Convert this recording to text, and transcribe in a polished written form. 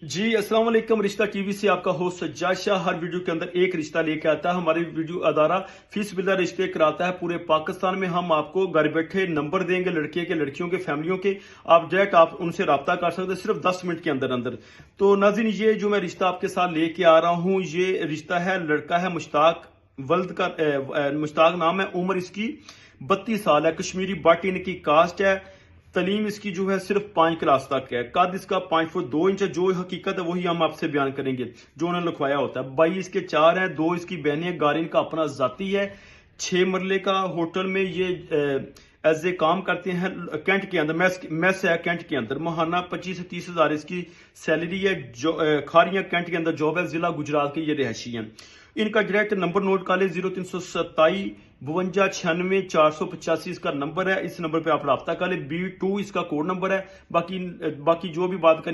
जी अस्सलाम वालेकुम। रिश्ता टीवी से आपका होस्ट सज्जाद शाह हर वीडियो के अंदर एक रिश्ता लेके आता है। हमारी वीडियो अदारा फीसबिल्ला रिश्ते कराता है पूरे पाकिस्तान में। हम आपको घर बैठे नंबर देंगे लड़के के, लड़कियों के, फैमिलियों के। आप डायरेक्ट आप उनसे रब्ता कर सकते हैं सिर्फ 10 मिनट के अंदर अंदर। तो नाज़रीन, ये जो मैं रिश्ता आपके साथ लेके आ रहा हूँ, ये रिश्ता है, लड़का है मुश्ताक, वल्द का मुश्ताक नाम है, उम्र इसकी 32 साल है, कश्मीरी बट इनकी कास्ट है। तलीम इसकी जो है सिर्फ 5 क्लास तक है। कद इसका 5 फुट 2 इंच है। जो हकीकत है वही हम आपसे बयान करेंगे, जो उन्होंने लिखवाया होता है। भाई इसके 4 हैं, 2 इसकी बहनें हैं। गाड़ी इनका अपना जाती है। 6 मरले का होटल में ये एज ए काम करते हैं कैंट के अंदर। मैस है कैंट के अंदर। महाना 25 से 30 हजार इसकी सैलरी है। खारियां कैंट के अंदर जॉब है। जिला गुजरात के ये रिहायशी हैं। इनका डायरेक्ट नंबर नोट कर ले, 0327 52 96 485 इसका नंबर है। इस नंबर पे आप रब्ता कर ले। B2 इसका कोड नंबर है। बाकी जो भी बात करनी